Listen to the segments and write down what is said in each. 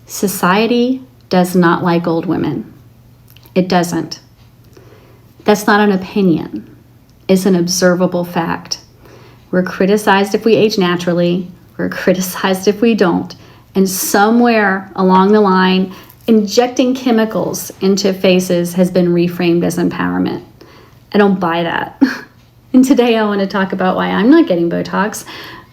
Society does not like old women. It doesn't. That's not an opinion. It's an observable fact. We're criticized if we age naturally. We're criticized if we don't. And somewhere along the line, injecting chemicals into faces has been reframed as empowerment. I don't buy that. And today I want to talk about why I'm not getting Botox,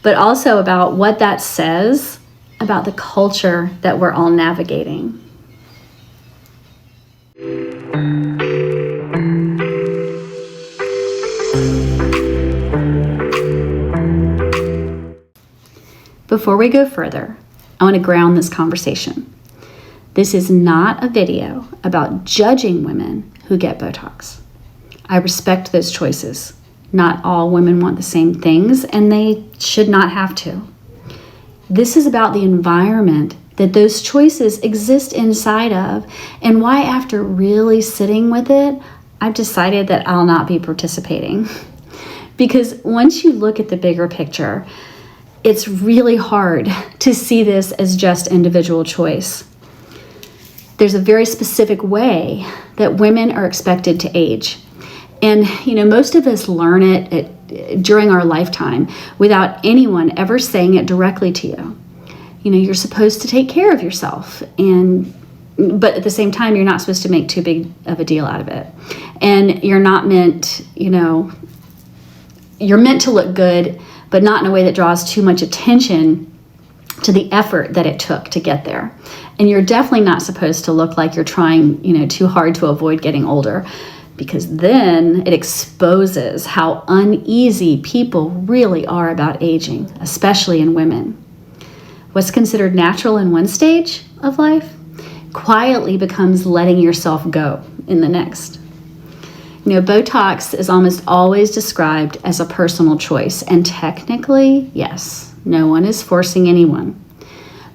but also about what that says about the culture that we're all navigating. Before we go further, I want to ground this conversation. This is not a video about judging women who get Botox. I respect those choices. Not all women want the same things, and they should not have to. This is about the environment that those choices exist inside of, and why, after really sitting with it, I've decided that I'll not be participating. Because once you look at the bigger picture, it's really hard to see this as just individual choice. There's a very specific way that women are expected to age. And, most of us learn it during our lifetime without anyone ever saying it directly to you. You're supposed to take care of yourself, but at the same time, you're not supposed to make too big of a deal out of it. And you're not meant, you're meant to look good, but not in a way that draws too much attention to the effort that it took to get there. And you're definitely not supposed to look like you're trying, too hard to avoid getting older, because then it exposes how uneasy people really are about aging, especially in women. What's considered natural in one stage of life quietly becomes letting yourself go in the next. Botox is almost always described as a personal choice, and technically, yes, no one is forcing anyone.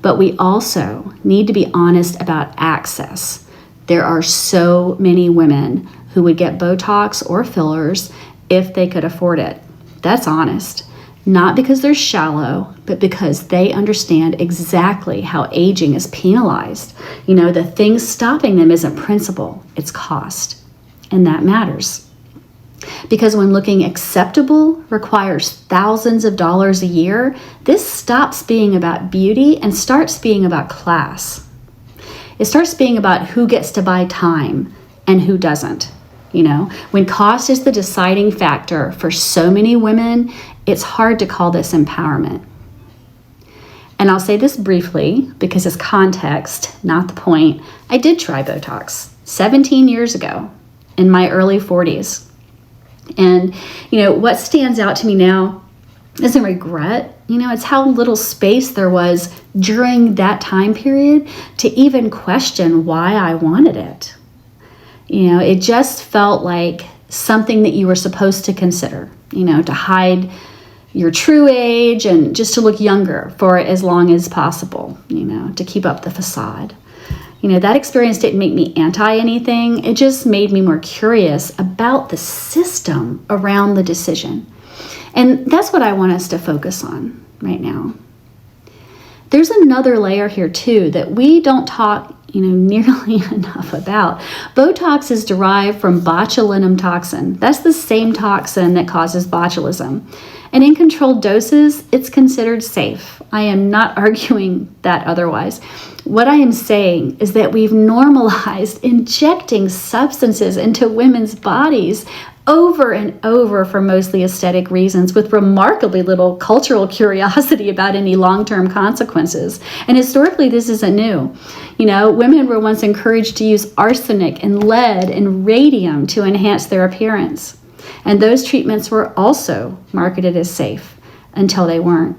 But we also need to be honest about access. There are so many women who would get Botox or fillers if they could afford it. That's honest. Not because they're shallow, but because they understand exactly how aging is penalized. The thing stopping them isn't principle, it's cost. And that matters. Because when looking acceptable requires thousands of dollars a year, this stops being about beauty and starts being about class. It starts being about who gets to buy time and who doesn't. When cost is the deciding factor for so many women, it's hard to call this empowerment. And I'll say this briefly because as context, not the point. I did try Botox 17 years ago in my early 40s. And, what stands out to me now isn't regret. It's how little space there was during that time period to even question why I wanted it. It just felt like something that you were supposed to consider, to hide your true age and just to look younger for as long as possible, to keep up the facade. That experience didn't make me anti anything. It just made me more curious about the system around the decision. And that's what I want us to focus on right now. There's another layer here too that we don't talk nearly enough about. Botox is derived from botulinum toxin. That's the same toxin that causes botulism. And in controlled doses, it's considered safe. I am not arguing that otherwise. What I am saying is that we've normalized injecting substances into women's bodies over and over for mostly aesthetic reasons, with remarkably little cultural curiosity about any long-term consequences. And historically, this isn't new. Women were once encouraged to use arsenic and lead and radium to enhance their appearance. And those treatments were also marketed as safe until they weren't.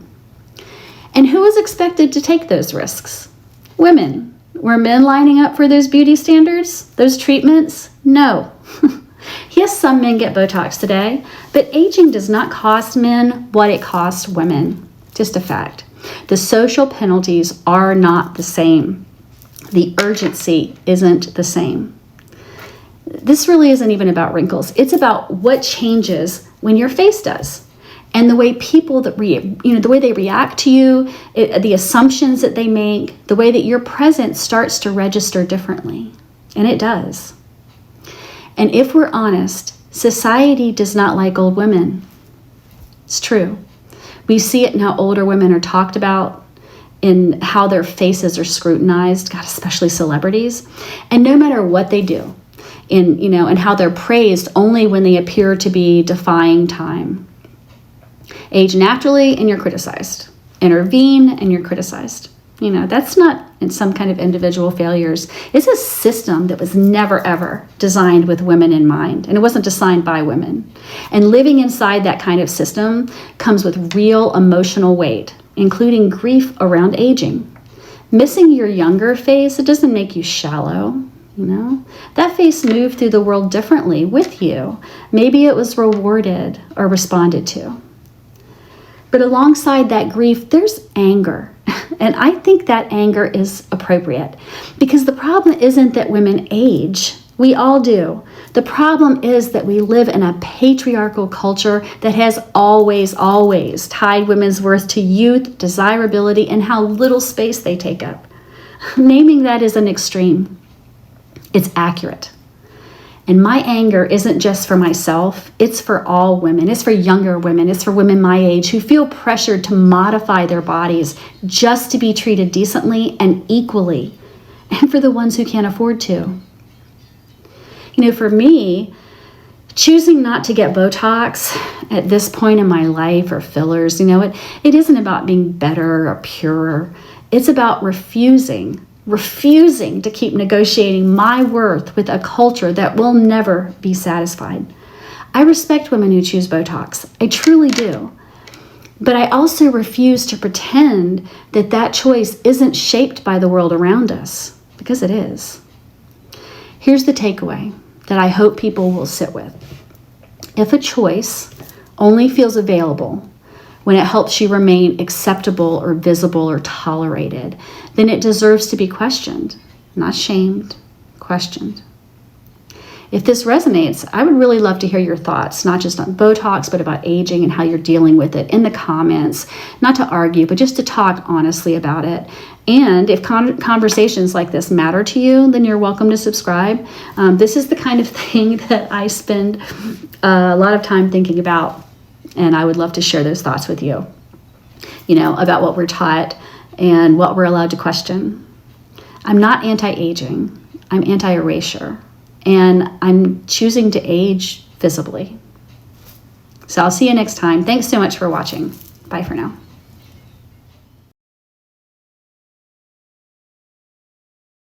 And who was expected to take those risks? Women. Were men lining up for those beauty standards, those treatments? No. Yes, some men get Botox today, but aging does not cost men what it costs women. Just a fact. The social penalties are not the same. The urgency isn't the same. This really isn't even about wrinkles. It's about what changes when your face does. And the way people that the way they react to you, the assumptions that they make, the way that your presence starts to register differently. And it does. And if we're honest, society does not like old women. It's true. We see it in how older women are talked about, in how their faces are scrutinized, God, especially celebrities. And no matter what they do, and how they're praised only when they appear to be defying time. Age naturally and you're criticized. Intervene and you're criticized. That's not in some kind of individual failures. It's a system that was never, ever designed with women in mind. And it wasn't designed by women. And living inside that kind of system comes with real emotional weight, including grief around aging. Missing your younger face, it doesn't make you shallow. That face moved through the world differently with you. Maybe it was rewarded or responded to. But alongside that grief, there's anger. And I think that anger is appropriate, because the problem isn't that women age. We all do. The problem is that we live in a patriarchal culture that has always, always tied women's worth to youth, desirability, and how little space they take up. Naming that is an extreme. It's accurate. And my anger isn't just for myself, it's for all women. It's for younger women. It's for women my age who feel pressured to modify their bodies just to be treated decently and equally, and for the ones who can't afford to. For me, choosing not to get Botox at this point in my life, or fillers, it isn't about being better or purer. It's about refusing to keep negotiating my worth with a culture that will never be satisfied. I respect women who choose Botox. I truly do. But I also refuse to pretend that that choice isn't shaped by the world around us, because it is. Here's the takeaway that I hope people will sit with. If a choice only feels available when it helps you remain acceptable or visible or tolerated, then it deserves to be questioned, not shamed, questioned. If this resonates, I would really love to hear your thoughts, not just on Botox, but about aging and how you're dealing with it in the comments, not to argue, but just to talk honestly about it. And if conversations like this matter to you, then you're welcome to subscribe. This is the kind of thing that I spend a lot of time thinking about, and I would love to share those thoughts with you, about what we're taught and what we're allowed to question. I'm not anti-aging. I'm anti-erasure. And I'm choosing to age visibly. So I'll see you next time. Thanks so much for watching. Bye for now.